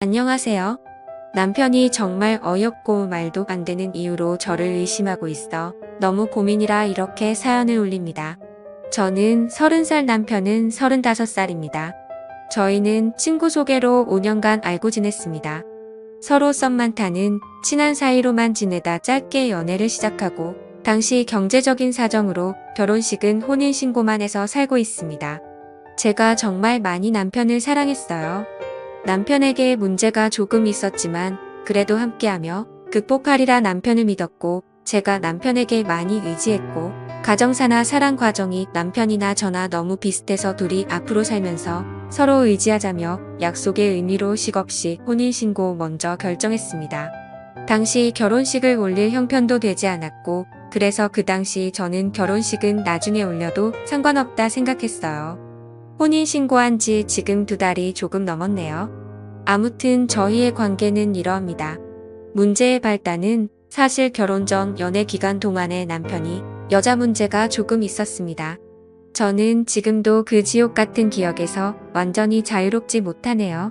안녕하세요. 남편이 정말 어이없고 말도 안 되는 이유로 저를 의심하고 있어 너무 고민이라 이렇게 사연을 올립니다. 저는 30살, 남편은 35살입니다. 저희는 친구 소개로 5년간 알고 지냈습니다. 서로 썸만 타는 친한 사이로만 지내다 짧게 연애를 시작하고 당시 경제적인 사정으로 결혼식은 혼인신고만 해서 살고 있습니다. 제가 정말 많이 남편을 사랑했어요. 남편에게 문제가 조금 있었지만 그래도 함께하며 극복하리라 남편을 믿었고, 제가 남편에게 많이 의지했고, 가정사나 사랑 과정이 남편이나 저나 너무 비슷해서 둘이 앞으로 살면서 서로 의지하자며 약속의 의미로 식없이 혼인신고 먼저 결정했습니다. 당시 결혼식을 올릴 형편도 되지 않았고, 그래서 그 당시 저는 결혼식은 나중에 올려도 상관없다 생각했어요. 혼인신고한 지 지금 2달이 조금 넘었네요. 아무튼 저희의 관계는 이러합니다. 문제의 발단은 사실 결혼 전 연애 기간 동안에 남편이 여자 문제가 조금 있었습니다. 저는 지금도 그 지옥 같은 기억에서 완전히 자유롭지 못하네요.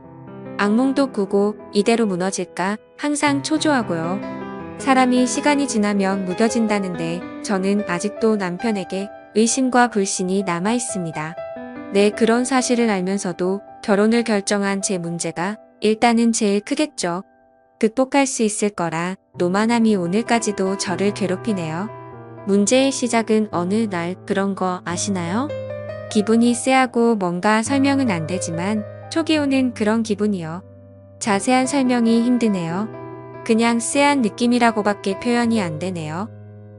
악몽도 꾸고 이대로 무너질까 항상 초조하고요. 사람이 시간이 지나면 무뎌진다는데 저는 아직도 남편에게 의심과 불신이 남아 있습니다. 네, 그런 사실을 알면서도 결혼을 결정한 제 문제가 일단은 제일 크겠죠. 극복할 수 있을 거라 노만함이 오늘까지도 저를 괴롭히네요. 문제의 시작은 어느 날 그런 거 아시나요? 기분이 쎄하고 뭔가 설명은 안 되지만 초기 오는 그런 기분이요. 자세한 설명이 힘드네요. 그냥 쎄한 느낌이라고밖에 표현이 안 되네요.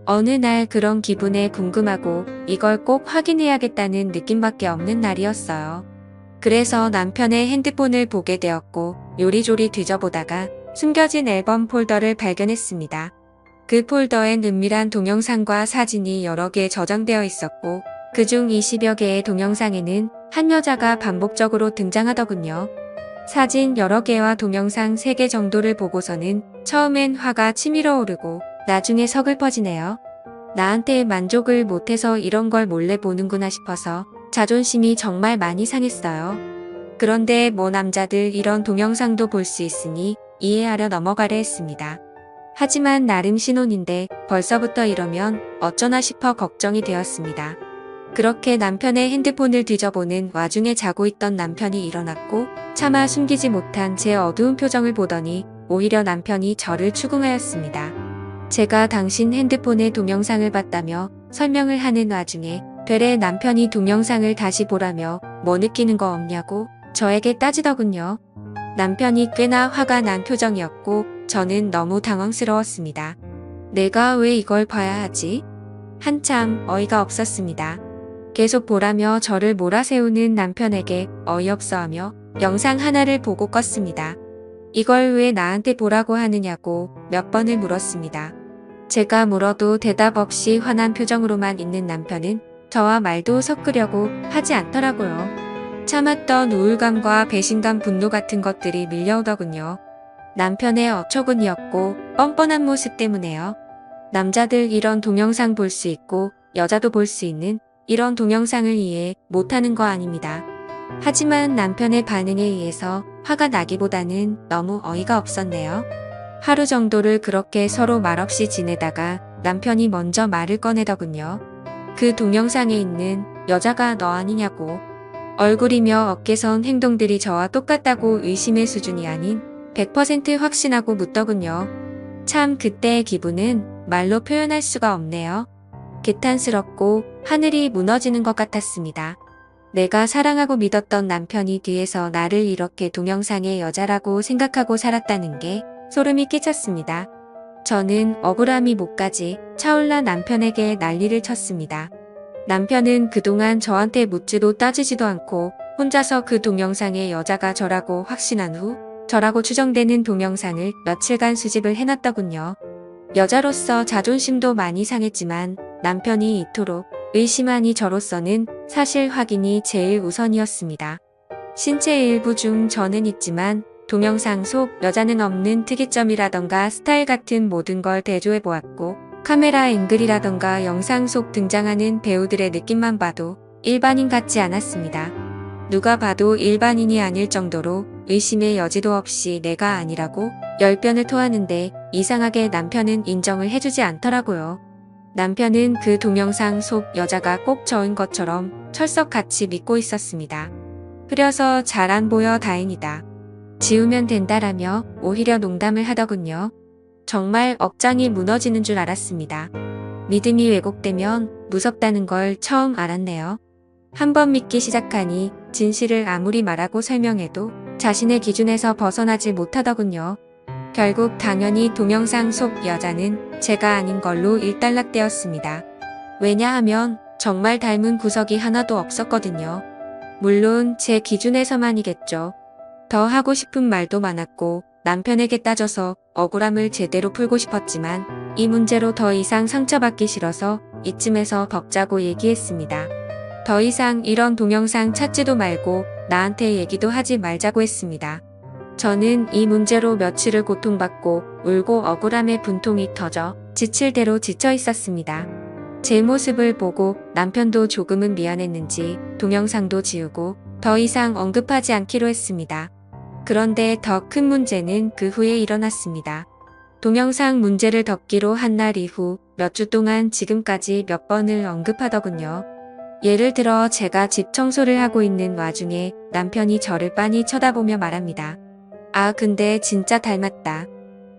어느 날 그런 기분에 궁금하고 이걸 꼭 확인해야겠다는 느낌밖에 없는 날이었어요. 그래서 남편의 핸드폰을 보게 되었고 요리조리 뒤져보다가 숨겨진 앨범 폴더를 발견했습니다. 그 폴더엔 은밀한 동영상과 사진이 여러 개 저장되어 있었고 그중 20여 개의 동영상에는 한 여자가 반복적으로 등장하더군요. 사진 여러 개와 동영상 3개 정도를 보고서는 처음엔 화가 치밀어 오르고 나중에 서글퍼지네요. 나한테 만족을 못해서 이런 걸 몰래 보는구나 싶어서 자존심이 정말 많이 상했어요. 그런데 뭐 남자들 이런 동영상도 볼 수 있으니 이해하려 넘어가려 했습니다. 하지만 나름 신혼인데 벌써부터 이러면 어쩌나 싶어 걱정이 되었습니다. 그렇게 남편의 핸드폰을 뒤져보는 와중에 자고 있던 남편이 일어났고 차마 숨기지 못한 제 어두운 표정을 보더니 오히려 남편이 저를 추궁하였습니다. 제가 당신 핸드폰의 동영상을 봤다며 설명을 하는 와중에 되레 남편이 동영상을 다시 보라며 뭐 느끼는 거 없냐고 저에게 따지더군요. 남편이 꽤나 화가 난 표정이었고 저는 너무 당황스러웠습니다. 내가 왜 이걸 봐야 하지? 한참 어이가 없었습니다. 계속 보라며 저를 몰아세우는 남편에게 어이없어하며 영상 하나를 보고 껐습니다. 이걸 왜 나한테 보라고 하느냐고 몇 번을 물었습니다. 제가 물어도 대답 없이 화난 표정으로만 있는 남편은 저와 말도 섞으려고 하지 않더라고요. 참았던 우울감과 배신감, 분노 같은 것들이 밀려오더군요. 남편의 어처구니없고 뻔뻔한 모습 때문에요. 남자들 이런 동영상 볼 수 있고 여자도 볼 수 있는 이런 동영상을 이해 못하는 거 아닙니다. 하지만 남편의 반응에 의해서 화가 나기보다는 너무 어이가 없었네요. 하루 정도를 그렇게 서로 말없이 지내다가 남편이 먼저 말을 꺼내더군요. 그 동영상에 있는 여자가 너 아니냐고. 얼굴이며 어깨선 행동들이 저와 똑같다고 의심의 수준이 아닌 100% 확신하고 묻더군요. 참 그때의 기분은 말로 표현할 수가 없네요. 개탄스럽고 하늘이 무너지는 것 같았습니다. 내가 사랑하고 믿었던 남편이 뒤에서 나를 이렇게 동영상의 여자라고 생각하고 살았다는 게 소름이 끼쳤습니다. 저는 억울함이 목까지 차올라 남편에게 난리를 쳤습니다. 남편은 그동안 저한테 묻지도 따지지도 않고 혼자서 그 동영상의 여자가 저라고 확신한 후 저라고 추정되는 동영상을 며칠간 수집을 해놨더군요. 여자로서 자존심도 많이 상했지만 남편이 이토록 의심하니 저로서는 사실 확인이 제일 우선이었습니다. 신체 일부 중 저는 있지만 동영상 속 여자는 없는 특이점이라던가 스타일 같은 모든 걸 대조해보았고 카메라 앵글이라던가 영상 속 등장하는 배우들의 느낌만 봐도 일반인 같지 않았습니다. 누가 봐도 일반인이 아닐 정도로 의심의 여지도 없이 내가 아니라고 10변을 토하는데 이상하게 남편은 인정을 해주지 않더라고요. 남편은 그 동영상 속 여자가 꼭 저인 것처럼 철석같이 믿고 있었습니다. 흐려서 잘 안 보여 다행이다. 지우면 된다라며 오히려 농담을 하더군요. 정말 억장이 무너지는 줄 알았습니다. 믿음이 왜곡되면 무섭다는 걸 처음 알았네요. 한번 믿기 시작하니 진실을 아무리 말하고 설명해도 자신의 기준에서 벗어나지 못하더군요. 결국 당연히 동영상 속 여자는 제가 아닌 걸로 일단락되었습니다. 왜냐하면 정말 닮은 구석이 하나도 없었거든요. 물론 제 기준에서만이겠죠. 더 하고 싶은 말도 많았고 남편에게 따져서 억울함을 제대로 풀고 싶었지만 이 문제로 더 이상 상처받기 싫어서 이쯤에서 덮자고 얘기했습니다. 더 이상 이런 동영상 찾지도 말고 나한테 얘기도 하지 말자고 했습니다. 저는 이 문제로 며칠을 고통받고 울고 억울함에 분통이 터져 지칠 대로 지쳐 있었습니다. 제 모습을 보고 남편도 조금은 미안했는지 동영상도 지우고 더 이상 언급하지 않기로 했습니다. 그런데 더 큰 문제는 그 후에 일어났습니다. 동영상 문제를 덮기로 한 날 이후 몇 주 동안 지금까지 몇 번을 언급하더군요. 예를 들어 제가 집 청소를 하고 있는 와중에 남편이 저를 빤히 쳐다보며 말합니다. 아, 근데 진짜 닮았다.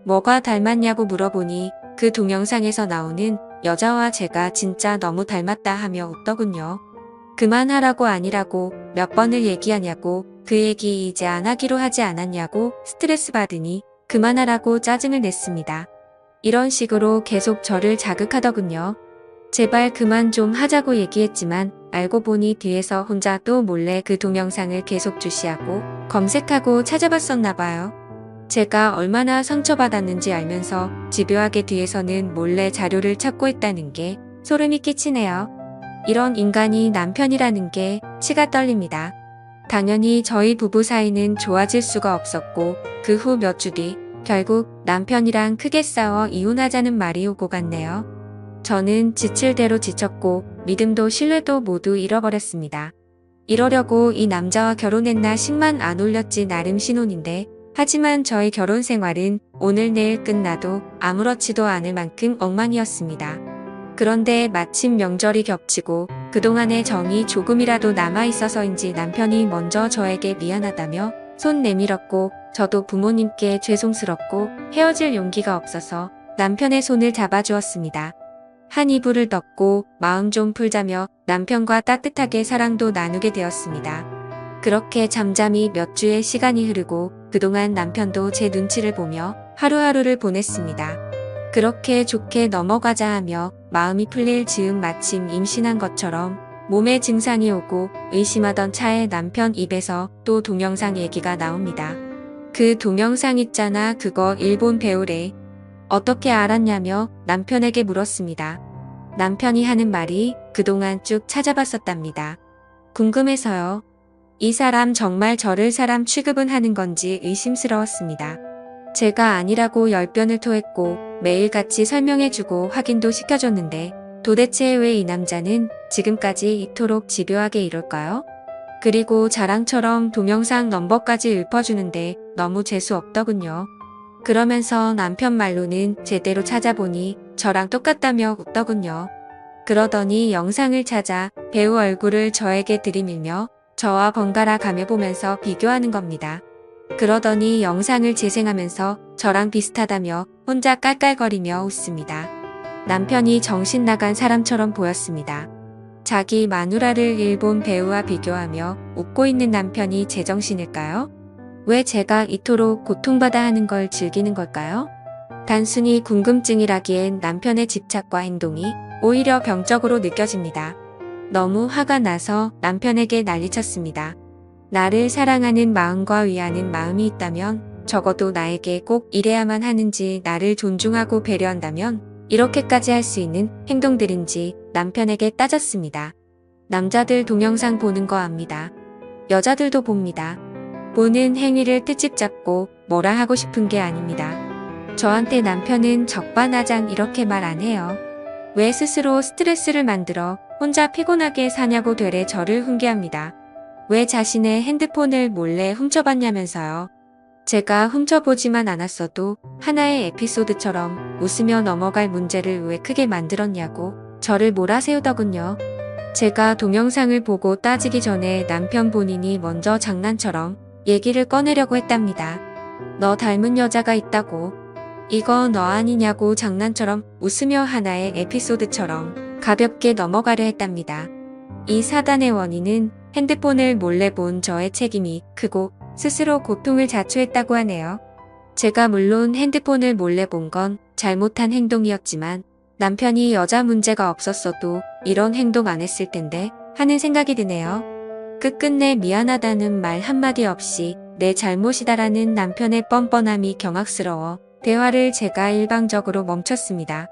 뭐가 닮았냐고 물어보니 그 동영상에서 나오는 여자와 제가 진짜 너무 닮았다 하며 웃더군요. 그만하라고 아니라고 몇 번을 얘기하냐고 그 얘기 이제 안 하기로 하지 않았냐고 스트레스 받으니 그만하라고 짜증을 냈습니다. 이런 식으로 계속 저를 자극하더군요. 제발 그만 좀 하자고 얘기했지만 알고 보니 뒤에서 혼자 또 몰래 그 동영상을 계속 주시하고 검색하고 찾아봤었나 봐요. 제가 얼마나 상처받았는지 알면서 집요하게 뒤에서는 몰래 자료를 찾고 있다는 게 소름이 끼치네요. 이런 인간이 남편이라는 게 치가 떨립니다. 당연히 저희 부부 사이는 좋아질 수가 없었고 그 후 몇 주 뒤 결국 남편이랑 크게 싸워 이혼하자는 말이 오고 갔네요. 저는 지칠 대로 지쳤고 믿음도 신뢰도 모두 잃어버렸습니다. 이러려고 이 남자와 결혼했나 식만 안 올렸지 나름 신혼인데 하지만 저의 결혼 생활은 오늘 내일 끝나도 아무렇지도 않을 만큼 엉망이었습니다. 그런데 마침 명절이 겹치고 그동안의 정이 조금이라도 남아있어서인지 남편이 먼저 저에게 미안하다며 손 내밀었고 저도 부모님께 죄송스럽고 헤어질 용기가 없어서 남편의 손을 잡아주었습니다. 한 이불을 덮고 마음 좀 풀자며 남편과 따뜻하게 사랑도 나누게 되었습니다. 그렇게 잠잠히 몇 주의 시간이 흐르고 그동안 남편도 제 눈치를 보며 하루하루를 보냈습니다. 그렇게 좋게 넘어가자 하며 마음이 풀릴 즈음 마침 임신한 것처럼 몸에 증상이 오고 의심하던 차에 남편 입에서 또 동영상 얘기가 나옵니다. 그 동영상 있잖아, 그거 일본 배우래. 어떻게 알았냐며 남편에게 물었습니다. 남편이 하는 말이 그동안 쭉 찾아봤었답니다. 궁금해서요. 이 사람 정말 저를 사람 취급은 하는 건지 의심스러웠습니다. 제가 아니라고 10변을 토했고 매일같이 설명해주고 확인도 시켜줬는데 도대체 왜 이 남자는 지금까지 이토록 집요하게 이럴까요? 그리고 자랑처럼 동영상 넘버까지 읊어주는데 너무 재수없더군요. 그러면서 남편 말로는 제대로 찾아보니 저랑 똑같다며 웃더군요. 그러더니 영상을 찾아 배우 얼굴을 저에게 들이밀며 저와 번갈아 가며 보면서 비교하는 겁니다. 그러더니 영상을 재생하면서 저랑 비슷하다며 혼자 깔깔거리며 웃습니다. 남편이 정신 나간 사람처럼 보였습니다. 자기 마누라를 일본 배우와 비교하며 웃고 있는 남편이 제정신일까요? 왜 제가 이토록 고통받아 하는 걸 즐기는 걸까요? 단순히 궁금증이라기엔 남편의 집착과 행동이 오히려 병적으로 느껴집니다. 너무 화가 나서 남편에게 난리쳤습니다. 나를 사랑하는 마음과 위하는 마음이 있다면 적어도 나에게 꼭 이래야만 하는지 나를 존중하고 배려한다면 이렇게까지 할 수 있는 행동들인지 남편에게 따졌습니다. 남자들 동영상 보는 거 압니다. 여자들도 봅니다. 보는 행위를 뜻집 잡고 뭐라 하고 싶은 게 아닙니다. 저한테 남편은 적반하장 이렇게 말 안 해요. 왜 스스로 스트레스를 만들어 혼자 피곤하게 사냐고 되레 저를 훈계합니다. 왜 자신의 핸드폰을 몰래 훔쳐봤냐면서요. 제가 훔쳐보지만 않았어도 하나의 에피소드처럼 웃으며 넘어갈 문제를 왜 크게 만들었냐고 저를 몰아세우더군요. 제가 동영상을 보고 따지기 전에 남편 본인이 먼저 장난처럼 얘기를 꺼내려고 했답니다. 너 닮은 여자가 있다고. 이거 너 아니냐고 장난처럼 웃으며 하나의 에피소드처럼 가볍게 넘어가려 했답니다. 이 사단의 원인은 핸드폰을 몰래 본 저의 책임이 크고 스스로 고통을 자초했다고 하네요. 제가 물론 핸드폰을 몰래 본 건 잘못한 행동이었지만 남편이 여자 문제가 없었어도 이런 행동 안 했을 텐데 하는 생각이 드네요. 끝끝내 미안하다는 말 한마디 없이 내 잘못이다라는 남편의 뻔뻔함이 경악스러워 대화를 제가 일방적으로 멈췄습니다.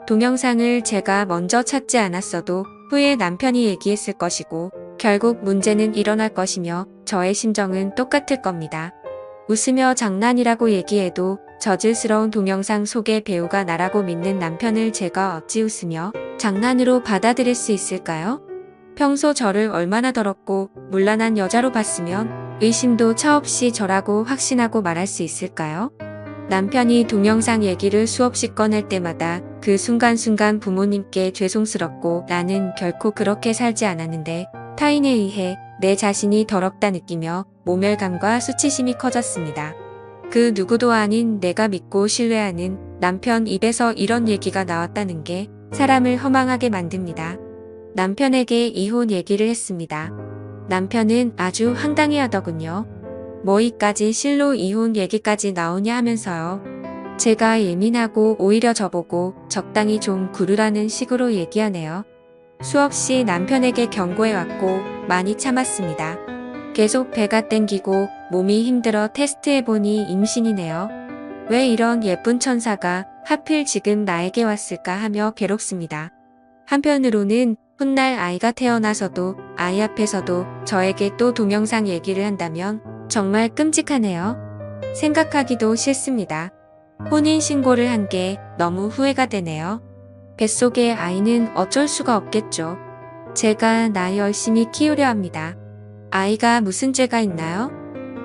동영상을 제가 먼저 찾지 않았어도 후에 남편이 얘기했을 것이고 결국 문제는 일어날 것이며 저의 심정은 똑같을 겁니다. 웃으며 장난이라고 얘기해도 저질스러운 동영상 속의 배우가 나라고 믿는 남편을 제가 어찌 웃으며 장난으로 받아들일 수 있을까요? 평소 저를 얼마나 더럽고 문란한 여자로 봤으면 의심도 차없이 저라고 확신하고 말할 수 있을까요? 남편이 동영상 얘기를 수없이 꺼낼 때마다 그 순간순간 부모님께 죄송스럽고 나는 결코 그렇게 살지 않았는데 타인에 의해 내 자신이 더럽다 느끼며 모멸감과 수치심이 커졌습니다. 그 누구도 아닌 내가 믿고 신뢰하는 남편 입에서 이런 얘기가 나왔다는 게 사람을 허망하게 만듭니다. 남편에게 이혼 얘기를 했습니다. 남편은 아주 황당해하더군요. 뭐이까지 실로 이혼 얘기까지 나오냐 하면서요. 제가 예민하고 오히려 저보고 적당히 좀 구르라는 식으로 얘기하네요. 수없이 남편에게 경고해왔고 많이 참았습니다. 계속 배가 땡기고 몸이 힘들어 테스트해보니 임신이네요. 왜 이런 예쁜 천사가 하필 지금 나에게 왔을까 하며 괴롭습니다. 한편으로는 훗날 아이가 태어나서도 아이 앞에서도 저에게 또 동영상 얘기를 한다면 정말 끔찍하네요. 생각하기도 싫습니다. 혼인신고를 한 게 너무 후회가 되네요. 뱃속의 아이는 어쩔 수가 없겠죠. 제가 나 열심히 키우려 합니다. 아이가 무슨 죄가 있나요?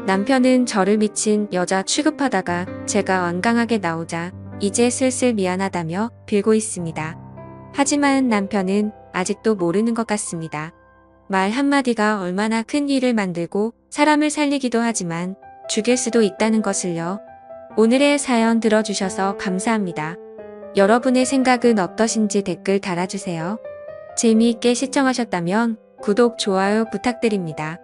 남편은 저를 미친 여자 취급하다가 제가 완강하게 나오자 이제 슬슬 미안하다며 빌고 있습니다. 하지만 남편은 아직도 모르는 것 같습니다. 말 한마디가 얼마나 큰 일을 만들고 사람을 살리기도 하지만 죽일 수도 있다는 것을요. 오늘의 사연 들어주셔서 감사합니다. 여러분의 생각은 어떠신지 댓글 달아주세요. 재미있게 시청하셨다면 구독, 좋아요 부탁드립니다.